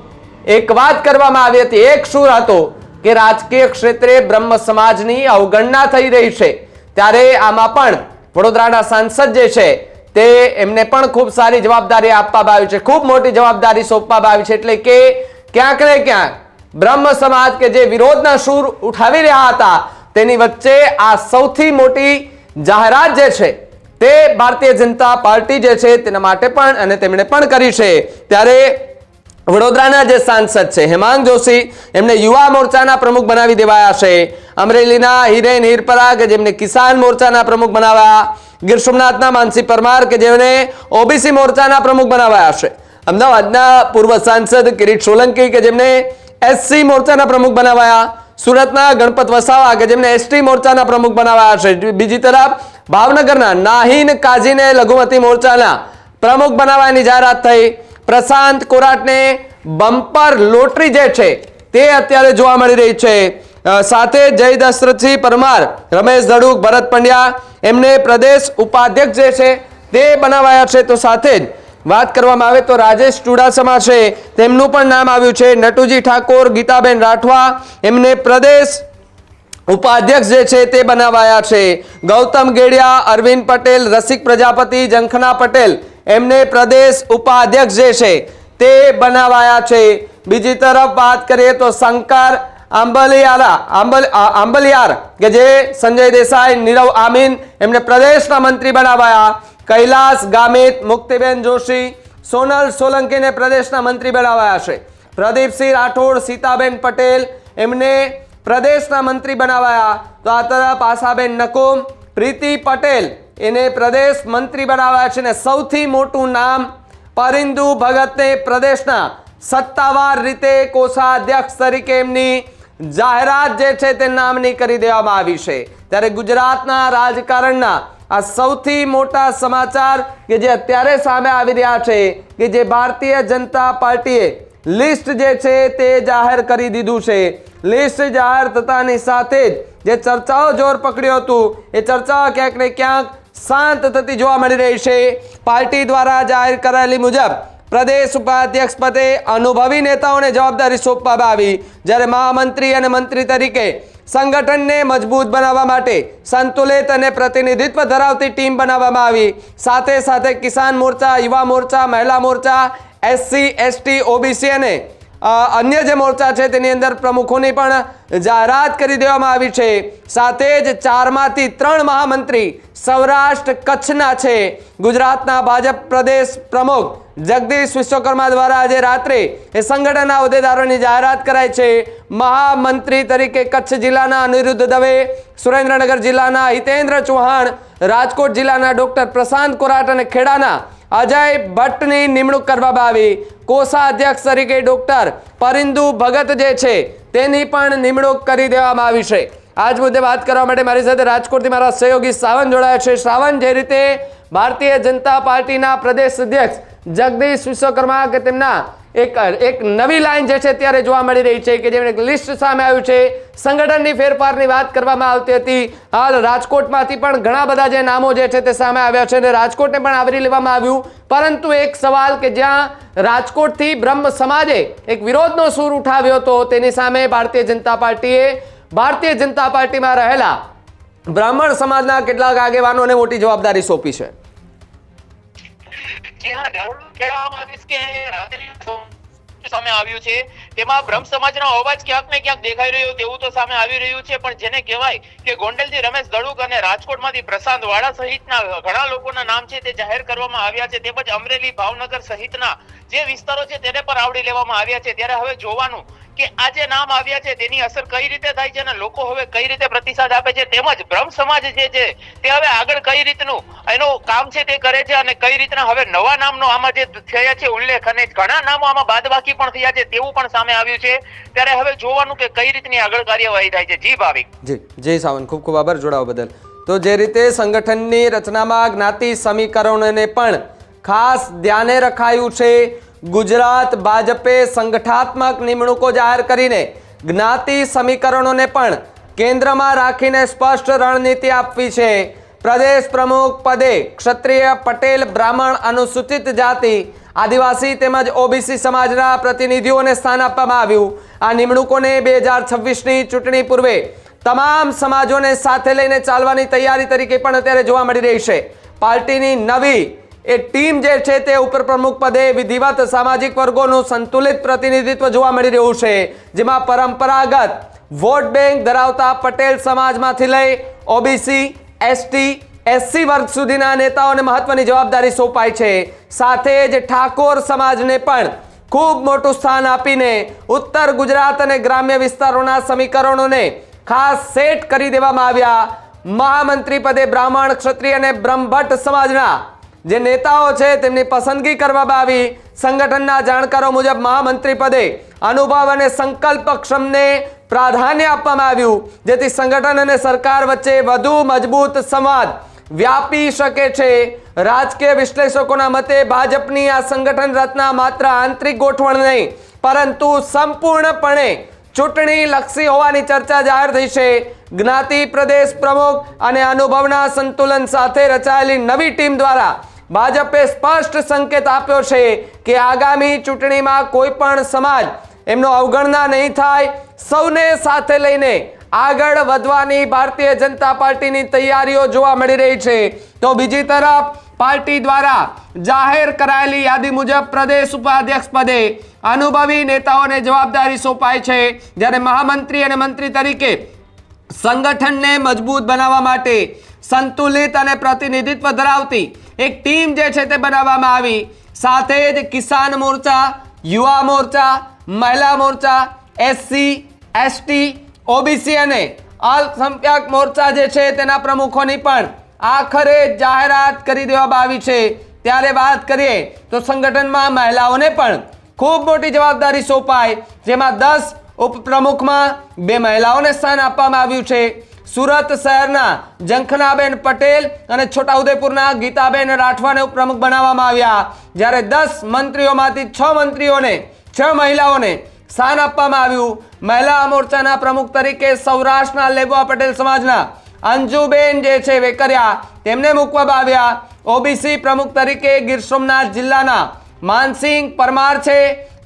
એક વાત કરવામાં આવી હતી, એક સુર હતો કે રાજકીય ક્ષેત્રે બ્રહ્મ સમાજની અવગણના થઈ રહી છે. ત્યારે આમાં પણ વડોદરાના સાંસદ જે છે તે એમને પણ ખૂબ સારી જવાબદારી આપવામાં આવી છે, ખૂબ મોટી જવાબદારી સોંપવામાં આવી છે. એટલે કે ક્યાંક ને ક્યાંક બ્રહ્મ સમાજ કે જે વિરોધના સૂર ઉઠાવી રહ્યા હતા તેની વચ્ચે આ સૌથી મોટી જાહેરાત જે છે તે ભારતીય જનતા પાર્ટી જે છે તેના માટે પણ અને તેમણે પણ કરી છે। ત્યારે વડોદરાના જે સાંસદ છે હેમાંગ જોશી એમને યુવા મોરચાના પ્રમુખ બનાવી દેવાયા છે। અમરેલીના હિરેન હિરપરા કે જેમને કિસાન મોરચાના પ્રમુખ બનાવ્યા, ગીર સોમનાથના માનસી પરમાર કે જેમને ઓબીસી મોરચાના પ્રમુખ બનાવ્યા છે, અમદાવાદના પૂર્વ સાંસદ કિરીટ સોલંકી કે જેમને એસસી મોરચાના પ્રમુખ બનાવ્યા, સુરતના ગણપત વસાવા કે જેમને એસટી મોરચાના પ્રમુખ બનાવ્યા છે। બીજી તરફ ભાવનગરના નાહીન કાજીને લઘુમતી મોરચાના પ્રમુખ બનાવવાની જાહેરાત થઈ। પ્રશાંત કોરાટને બમ્પર લોટરી જે છે તે અત્યારે જોવા મળી રહી છે। સાથે જય દશરથસિંહ પરમાર, રમેશ ધડુક, ભરત પંડ્યા એમને પ્રદેશ ઉપાધ્યક્ષ જે છે તે બનાવાયા છે। તો સાથે જ વાત કરવામાં આવે તો રાજેશ ચુડાસમા છે તેમનું પણ નામ આવ્યું છે। નટુજી ઠાકોર, ગીતાબેન રાઠવા એમને પ્રદેશ ઉપાધ્યક્ષ જે છે તે બનાવાયા છે। ગૌતમ ગેડિયા, અરવિંદ પટેલ, રસિક પ્રજાપતિ, જંખના પટેલ એમને પ્રદેશ ઉપાધ્યક્ષ જે છે તે બનાવાયા છે। બીજી તરફ વાત કરીએ તો શંકર આંબલિયાર કે જે સંજય દેસાઈ, નીરવ આમીન એમને પ્રદેશના મંત્રી બનાવાયા। કૈલાસ ગામિત, મુક્તિબેન જોશી, સોનલ સોલંકીને પ્રદેશના મંત્રી બનાવાયા છે। પ્રદીપસિંહ રાઠોડ, સીતાબેન પટેલ એમને પ્રદેશના મંત્રી બનાવાયા। તો આ તરફ આશાબેન નકુમ, પ્રીતિ પટેલ એને પ્રદેશ મંત્રી બનાવાયા છે। અને સૌથી મોટું નામ પરિંદુ ભગતને પ્રદેશના સત્તાવાર રીતે કોષાધ્યક્ષ તરીકે એમની જાહેરાત જે છે તે નામની કરી દેવામાં આવી છે। ત્યારે ગુજરાતના રાજકારણના આ સૌથી મોટા સમાચાર કે જે અત્યારે સામે આવી રહ્યા છે કે જે ભારતીય જનતા પાર્ટીએ લિસ્ટ જે છે તે જાહેર કરી દીધું છે। લિસ્ટ જાહેર થતાની સાથે જ જે ચર્ચાઓ જોર પકડ્યું હતું એ ચર્ચાઓ ક્યાંક ને ક્યાંક શાંત થતી જોવા મળી રહી છે। પાર્ટી દ્વારા જાહેર કરાયેલી મુજબ પ્રદેશ ઉપાધ્યક્ષ પદે અનુભવી નેતાઓને જવાબદારી સોંપવામાં આવી, જ્યારે મહામંત્રી અને મંત્રી તરીકે સંગઠનને મજબૂત બનાવવા માટે સંતુલિત અને પ્રતિનિધિત્વ ધરાવતી ટીમ બનાવવામાં આવી। સાથે સાથે કિસાન મોરચા, યુવા મોરચા, મહિલા મોરચા, એસસી, એસટી, ઓબીસી અને અન્ય જે મોરચા છે તેની અંદર પ્રમુખોની પણ જાહેરાત કરી દેવામાં આવી છે। સાથે જ 4માંથી 3 મહામંત્રી સૌરાષ્ટ્ર કચ્છના છે। ગુજરાતના ભાજપ પ્રદેશ પ્રમુખ જગદીશ વિશ્વકર્મા દ્વારા આજે રાત્રે એ સંગઠનના હોદ્દેદારોની જાહેરાત કરાઈ છે। મહામંત્રી તરીકે કચ્છ જિલ્લાના અનિરુદ્ધ દવે, સુરેન્દ્રનગર જિલ્લાના હિતેન્દ્ર ચૌહાણ, રાજકોટ જિલ્લાના ડોક્ટર પ્રશાંત કોરાટ અને ખેડાના અજય ભટ્ટની નિમણૂક કરવામાં આવી। કોષાધ્યક્ષ તરીકે ડોક્ટર પરિંદુ ભગત જે છે તેની પણ નિમણૂક કરી દેવામાં આવી છે। આજ મુદ્દે વાત કરવા માટે મારી સાથે રાજકોટથી મારા સહયોગી શ્રાવણ જોડાયા છે। શ્રાવણ, જે રીતે ભારતીય જનતા પાર્ટીના પ્રદેશ અધ્યક્ષ જગદીશ વિશ્વકર્મા કે તેમના એક નવી લાઈન જે છે ત્યારે જોવા મળી રહી છે કે જેમને એક લિસ્ટ સામે આવ્યું છે। સંગઠનની ફેરફારની વાત કરવામાં આવતી હતી। હાલ રાજકોટમાંથી પણ ઘણા બધા જે નામો જે છે તે સામે આવ્યા છે અને રાજકોટને પણ આવરી લેવામાં આવ્યું। પરંતુ એક સવાલ કે જ્યાં રાજકોટથી બ્રહ્મ સમાજે એક વિરોધનો સૂર ઉઠાવ્યો હતો તેની સામે ભારતીય જનતા પાર્ટીમાં રહેલા બ્રાહ્મણ સમાજના કેટલાક આગેવાનોને મોટી જવાબદારી સોંપી છે। સામે આવ્યું છે તેમાં બ્રહ્મ સમાજનો અવાજ ક્યાંક ને ક્યાંક દેખાઈ રહ્યો તેવું તો સામે આવી રહ્યું છે। પણ જેને કહેવાય કે ગોંડલથી રમેશ ધડુક અને રાજકોટમાંથી પ્રશાંત વાળા સહિતના ઘણા લોકોના નામ છે તે જાહેર કરવામાં આવ્યા છે। તેમજ અમરેલી, ભાવનગર સહિતના જે વિસ્તારો છે તેને પણ આવરી લેવામાં આવ્યા છે। ત્યારે હવે જોવાનું કે આ જે નામ આવ્યા છે તેની અસર કઈ રીતે થાય છે અને લોકો હવે કઈ રીતે પ્રતિસાદ આપે છે, તેમજ બ્રહ્મ સમાજ જે છે તે હવે આગળ કઈ રીતનું એનું કામ છે તે કરે છે અને કઈ રીતના હવે નવા નામનો આમાં જે થયા છે ઉલ્લેખ અને ઘણા નામો આમાં બાદબાકી પણ થયા છે તેવું પણ સામે આવ્યું છે। ત્યારે હવે જોવાનું કે કઈ રીતની આગળ કાર્યવાહી થાય છે। જી ભાવિક, જી જય સાવન, ખૂબ ખૂબ આભાર જોડાવા બદલ। તો જે રીતે સંગઠનની રચનામાં જ્ઞાતિ સમીકરણોને પણ ખાસ ધ્યાને રખાયું છે। ગુજરાત ભાજપે સંગઠનાત્મક નિમણૂકો જાહેર કરીને જ્ઞાતિ સમીકરણોને પણ કેન્દ્રમાં રાખીને સ્પષ્ટ રણનીતિ આપવી છે। પ્રદેશ પ્રમુખ પદે ક્ષત્રિય, પટેલ, બ્રાહ્મણ, અનુસૂચિત જાતિ, આદિવાસી તેમજ ઓબીસી સમાજના પ્રતિનિધિઓને સ્થાન આપવામાં આવ્યું। આ નિમણૂકોને 2026ની ચૂંટણી પૂર્વે તમામ સમાજોને સાથે લઈને ચાલવાની તૈયારી તરીકે પણ અત્યારે જોવા મળી રહી છે। પાર્ટીની નવી એ ટીમ જે છે તે ઉપપ્રમુખ પદે વિધિવત સામાજિક વર્ગોનું સંતુલિત પ્રતિનિધિત્વ જોવા મળી રહ્યું છે, જેમાં પરંપરાગત વોટ બેંક ધરાવતા પટેલ સમાજમાંથી લઈ ઓબીસી, એસટી, એસસી વર્ગ સુધીના નેતાઓને મહત્વની જવાબદારી સોંપાઈ છે. સાથે જ ઠાકોર સમાજને પણ ખૂબ મોટું સ્થાન આપીને ઉત્તર ગુજરાત અને ગ્રામ્ય વિસ્તારોના સમીકરણોને ખાસ સેટ કરી દેવામાં આવ્યા. મહામંત્રી પદે બ્રાહ્મણ, ક્ષત્રિય અને બ્રહ્મભટ્ટ સમાજના જે નેતાઓ છે તેમની પસંદગી કરવામાં આવી. સંગઠનના જાણકારો મુજબ મહામંત્રી પદે અનુભવ અને સંકલ્પ ક્ષમને પ્રાધાન્ય આપવામાં આવ્યું, જેથી સંગઠન અને સરકાર વચ્ચે વધુ મજબૂત સંવાદ વ્યાપી શકે છે. રાજકીય વિશ્લેષકોના મતે ભાજપની આ સંગઠન રચના માત્ર આંતરિક ગોઠવણ નહીં પરંતુ સંપૂર્ણપણે ચૂંટણી લક્ષી હોવાની ચર્ચા જાહેર થઈ છે. જ્ઞાતિ, પ્રદેશ પ્રમુખ અને અનુભવના સંતુલન સાથે રચાયેલી નવી ટીમ દ્વારા ભાજપે સ્પષ્ટ સંકેત આપ્યો છે કે આગામી ચૂંટણીમાં કોઈ પણ સમાજ એમનો અવગણના નહીં થાય. સૌને સાથે લઈને આગળ વધવાની ભારતીય જનતા પાર્ટીની તૈયારીઓ જોવા મળી રહી છે. તો બીજી તરફ પાર્ટી દ્વારા જાહેર કરાયેલી યાદી મુજબ પ્રદેશ ઉપાધ્યક્ષ પદે અનુભવી નેતાઓને જવાબદારી સોંપાઈ છે, જ્યારે મહામંત્રી અને મંત્રી તરીકે સંગઠનને મજબૂત બનાવવા માટે સંતુલિત અને પ્રતિનિધિત્વ ધરાવતી એક ટીમ જે છે તે બનાવવામાં આવી. સાથે જ કિસાન મોરચા, યુવા મોરચા, મહિલા મોરચા, એસસી, એસટી, ઓબીસી અને અલ્પસંખ્યક મોરચા જે છે તેના પ્રમુખોની પણ આખરે જાહેરાત કરી દેવામાં આવી છે. ત્યારે વાત કરીએ તો સંગઠનમાં મહિલાઓને પણ ખૂબ મોટી જવાબદારી સોંપાઈ, જેમાં 10 ઉપપ્રમુખમાં 2 મહિલાઓને સ્થાન આપવામાં આવ્યું છે. સુરત શહેરના જંખનાબેન પટેલ અને છોટાઉદેપુરના ગીતાબેન રાઠવાને ઉપપ્રમુખ બનાવવામાં આવ્યા, જ્યારે 10 મંત્રીઓમાંથી 6 મંત્રીઓને 6 મહિલાઓને સ્થાન આપવામાં આવ્યું. મહિલા મોરચાના પ્રમુખ તરીકે સૌરાષ્ટ્રના લેબવા પટેલ સમાજના અંજુબેન જે છે વેકરિયા તેમને મૂકવામાં આવ્યા. ઓબીસી પ્રમુખ તરીકે ગીર સોમનાથ જિલ્લાના માનસિંહ પરમાર છે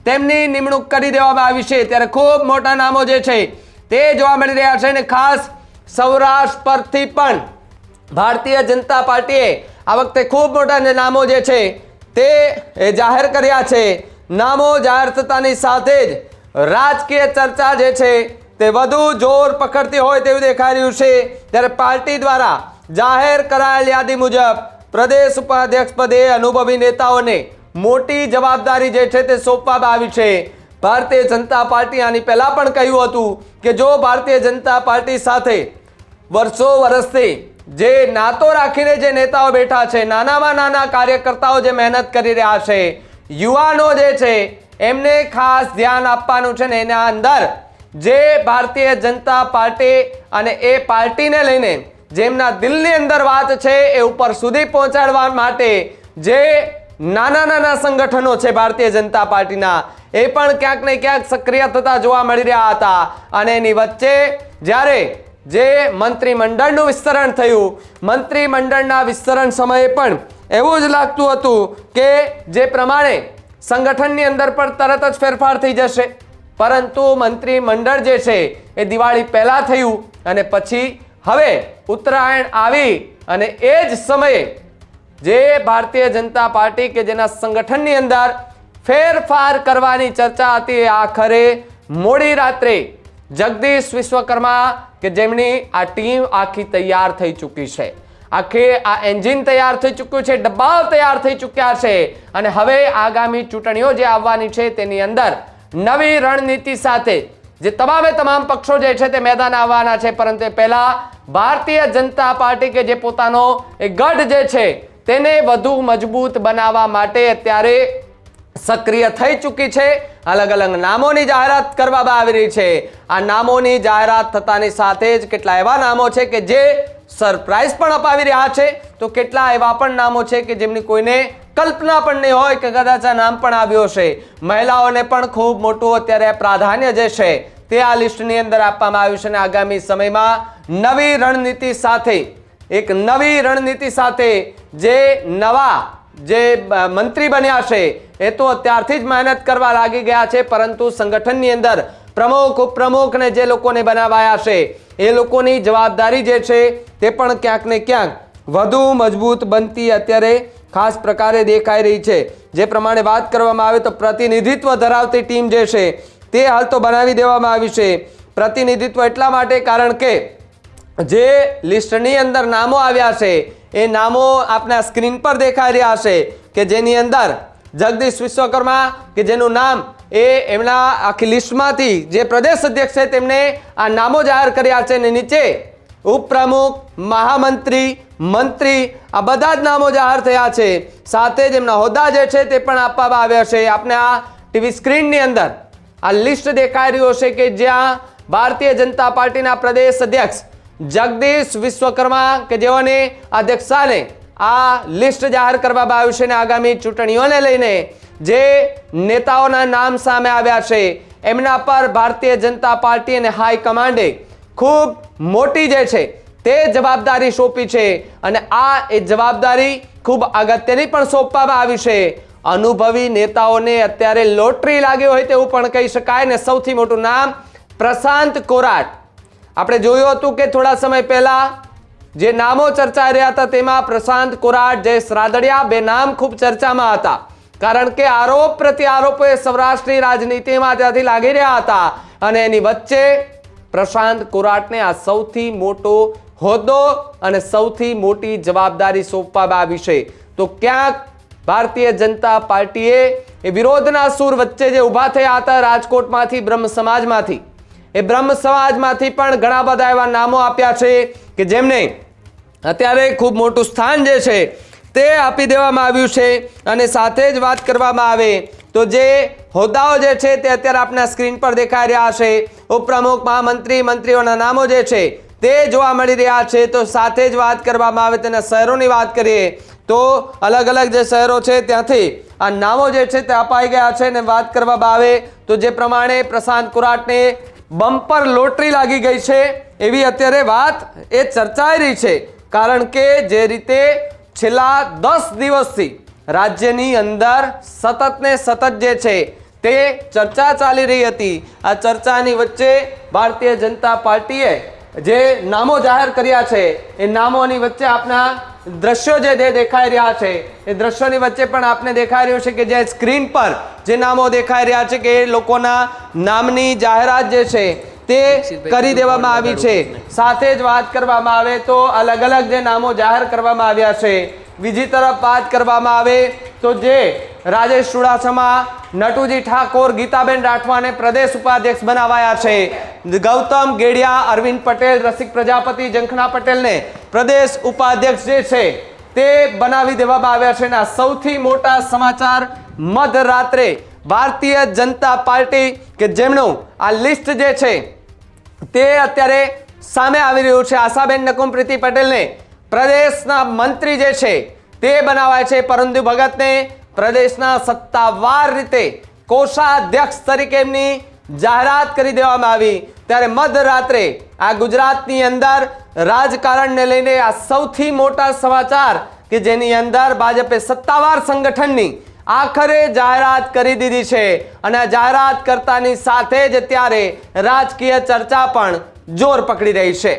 તેમની નિમણૂક કરી દેવામાં આવી છે. ત્યારે ખૂબ મોટા નામો જે છે તે જોવા મળી રહ્યા છે અને ખાસ સૌરાષ્ટ્ર પરથી પણ ભારતીય જનતા પાર્ટીએ આ વખતે ખૂબ મોટા નામો જે છે તે જાહેર કર્યા છે. નામો જાહેર થતાની સાથે જ રાજકીય ચર્ચા જે છે તે વધુ જોર પકડતી હોય તેવું દેખાઈ રહ્યું છે. ત્યારે પાર્ટી દ્વારા જાહેર કરાયેલ યાદી મુજબ પ્રદેશ ઉપાધ્યક્ષ પદે અનુભવી નેતાઓને મોટી જવાબદારી જે છે તે સોંપવામાં આવી છે. ભારતીય જનતા પાર્ટી આની પહેલા પણ કહ્યું હતું કે જો ભારતીય જનતા પાર્ટી સાથે વર્ષો વર્ષથી જે નાતો રાખીને જે નેતાઓ બેઠા છે, નાનામાં નાના કાર્યકર્તાઓ જે મહેનત કરી રહ્યા છે, યુવાનો જે છે એમને ખાસ ધ્યાન આપવાનું છે ને એના અંદર જે ભારતીય જનતા પાર્ટી અને એ પાર્ટીને લઈને જેમના દિલની અંદર વાત છે એ ઉપર સુધી પહોંચાડવા માટે જે નાના સંગઠનો છે ભારતીય જનતા પાર્ટીના એ પણ ક્યાંક ને ક્યાંક સક્રિય થતા જોવા મળી રહ્યા હતા. અને એની વચ્ચે જ્યારે જે મંત્રીમંડળનું વિસ્તરણ થયું, મંત્રીમંડળના વિસ્તરણ સમયે પણ એવું જ લાગતું હતું કે જે પ્રમાણે સંગઠનની અંદર પણ તરત જ ફેરફાર થઈ જશે, પરંતુ મંત્રીમંડળ જે છે એ દિવાળી પહેલા થયું અને પછી હવે ઉત્તરાયણ આવી અને એ જ સમયે જે ભારતીય જનતા પાર્ટી કે જેના સંગઠનની અંદર ફેરફાર કરવાની ચર્ચા હતી, આખરે મોડી રાત્રે જગદીશ વિશ્વકર્મા કે જેમની આ ટીમ આખી તૈયાર થઈ ચૂકી છે, આખે આ એન્જિન તૈયાર થઈ ચૂક્યું છે, ડબ્બાઓ તૈયાર થઈ ચૂક્યા છે અને હવે આગામી ચૂંટણીઓ જે આવવાની છે તેની અંદર નવી રણનીતિ સાથે જે તમામ પક્ષો જે છે તે મેદાન આવવાના છે. પરંતુ એ પહેલા ભારતીય જનતા પાર્ટી કે જે પોતાનો એ ગઢ જે છે તેને વધુ મજબૂત બનાવવા માટે અત્યારે સક્રિય થઈ ચૂકી છે. અલગ અલગ નામોની જાહેરાત કરવામાં આવી રહી છે. આ નામોની જાહેરાત થતાની સાથે જ કેટલા એવા નામો છે કે જે સરપ્રાઈઝ પણ અપાવી રહ્યા છે, તો કેટલા એવા પણ નામો છે કે જેમની કોઈને કલ્પના પણ નહીં હોય કે કદાચ આ નામ પણ આવ્યો છે. મહિલાઓને પણ ખૂબ મોટું અત્યારે પ્રાધાન્ય જે છે તે આ લિસ્ટની અંદર આપવામાં આવ્યું છે અને આગામી સમયમાં નવી રણનીતિ સાથે જે નવા જે મંત્રી બન્યા છે એ તો અત્યારથી જ મહેનત કરવા લાગી ગયા છે, પરંતુ સંગઠનની અંદર પ્રમુખ ઉપપ્રમુખ ને જે લોકોને બનાવાયા છે એ લોકોની જવાબદારી જે છે તે પણ ક્યાંક ને ક્યાંક વધુ મજબૂત બનતી અત્યારે ખાસ પ્રકારે દેખાઈ રહી છે. જે પ્રમાણે વાત કરવામાં આવે તો પ્રતિનિધિત્વ ધરાવતી ટીમ જે છે તે હાલ તો બનાવી દેવામાં આવી છે. પ્રતિનિધિત્વ એટલા માટે કારણ કે જે લિસ્ટની અંદર નામો આવ્યા છે એ નામો આપના સ્ક્રીન પર દેખાઈ રહ્યા છે કે જેની અંદર જગદીશ વિશ્વકર્મા કે જેનું નામ એ એમના આખી લિસ્ટમાંથી જે પ્રદેશ અધ્યક્ષ છે તેમને આ નામો જાહેર કર્યા છે અને નીચે ઉપપ્રમુખ, મહામંત્રી, મંત્રી આ બધા જ નામો જાહેર થયા છે. સાથે જ એમના હોદ્દા જે છે તે પણ આપવામાં આવ્યા છે. આપને આ ટીવી સ્ક્રીનની અંદર આ લિસ્ટ દેખાઈ રહ્યો છે કે જ્યાં ભારતીય જનતા પાર્ટીના પ્રદેશ અધ્યક્ષ જગદીશ વિશ્વકર્મા કે જેઓને અધ્યક્ષાને આ લિસ્ટ જાહેર કરવામાં આવ્યું છે અને આગામી ચૂંટણીઓને લઈને જે નેતાઓના નામ સામે આવ્યા છે એમના પર ભારતીય જનતા પાર્ટી અને હાઈકમાન્ડે ખૂબ મોટી જે છે તે જવાબદારી સોંપી છે અને આ એ જવાબદારી ખૂબ અગત્યની પણ સોંપવામાં આવી છે. અનુભવી નેતાઓને અત્યારે લોટરી લાગ્યો હોય તેવું પણ કહી શકાય ને સૌથી મોટું નામ પ્રશાંત કોરાટ. આપણે જોયું હતું કે થોડા સમય પહેલા જે નામો ચર્ચાઈ રહ્યા હતા તેમાં પ્રશાંત કોરાટ, જયેશ રાદડિયા બે નામ ખૂબ ચર્ચામાં હતા કારણ કે આરોપ પ્રત્યારોપો એ સૌરાષ્ટ્રની રાજનીતિમાં ત્યાંથી લાગી રહ્યા હતા અને એની વચ્ચે પ્રશાંત કોરાટને આ સૌથી મોટો હોદ્દો અને સૌથી મોટી જવાબદારી સોંપવામાં આવી છે. તો ક્યાંક ભારતીય જનતા પાર્ટીએ એ વિરોધના સૂર વચ્ચે જે ઊભા થયા હતા રાજકોટમાંથી, બ્રહ્મ સમાજમાંથી, એ બ્રહ્મ સમાજમાંથી પણ ઘણા બધા એવા નામો આપ્યા છે કે જેમને અત્યારે ખૂબ મોટું સ્થાન જે છે તે આપી દેવામાં આવ્યું છે. અને સાથે જ વાત કરવામાં આવે તો જે હોદ્દાઓ જે છે તે અત્યારે આપના સ્ક્રીન પર દેખાઈ રહ્યા છે. ઉપપ્રમુખ, મહામંત્રી, મંત્રીઓના નામો જે છે તે જોવા મળી રહ્યા છે. તો સાથે જ વાત કરવામાં આવે તેના શહેરોની વાત કરીએ તો અલગ અલગ જે શહેરો છે ત્યાંથી આ નામો જે છે તે અપાઈ ગયા છે. અને વાત કરવામાં આવે તો જે પ્રમાણે પ્રશાંત કોરાટને બમ્પર લોટરી લાગી ગઈ છે એવી અત્યારે વાત એ ચર્ચાઈ રહી છે કારણ કે જે રીતે છેલ્લા 10 દિવસથી રાજ્યની અંદર સતત ને સતત જે છે તે ચર્ચા ચાલી રહી હતી. આ ચર્ચાની વચ્ચે ભારતીય જનતા પાર્ટીએ જે નામો જાહેર કર્યા છે એ નામોની વચ્ચે આપના દ્રશ્યો જે દેખાઈ રહ્યા છે એ દ્રશ્યોની વચ્ચે પણ આપને દેખાઈ રહ્યું છે કે જે સ્ક્રીન પર જે નામો દેખાઈ રહ્યા છે કે એ લોકોના નામની જાહેરાત જે છે તે કરી દેવામાં આવી છે. સાથે જ વાત કરવામાં આવે તો અલગ અલગ જે નામો જાહેર કરવામાં આવ્યા છે. બીજી તરફ વાત કરવામાં આવે તો જે રાજેશ ચુડાસમા, નટુજી ઠાકોર, ગીતાબેન રાઠવાને પ્રદેશ ઉપાધ્યક્ષ બનાવાયા છે. ગૌતમ ગેડિયા, અરવિંદ પટેલ, રસિક પ્રજાપતિ, જંખના પટેલને પ્રદેશ ઉપાધ્યક્ષ જે છે તે બનાવી દેવામાં આવ્યા છે. અને સૌથી મોટા સમાચાર મધરાત્રે ભારતીય જનતા પાર્ટી કે જેમનું આ લિસ્ટ જે છે તે અત્યારે સામે આવી રહ્યું છે. આશાબેન નકુમપ્રીતિ પટેલને પ્રદેશના મંત્રી જે છે તે બનાવાય છે. પરંતુ ભગતને પ્રદેશના સત્તાવાર રીતે કોષાધ્યક્ષ તરીકે એમની જાહેરાત કરી દેવામાં આવી. ત્યારે મધરાત્રે આ ગુજરાતની અંદર રાજકારણને લઈને આ સૌથી મોટા સમાચાર કે જેની અંદર ભાજપે સત્તાવાર સંગઠનની આખરે જાહેરાત કરી દીધી છે. અને આ જાહેરાત કરતાની સાથે જ ત્યારે રાજકીય ચર્ચા પણ જોર પકડી રહી છે.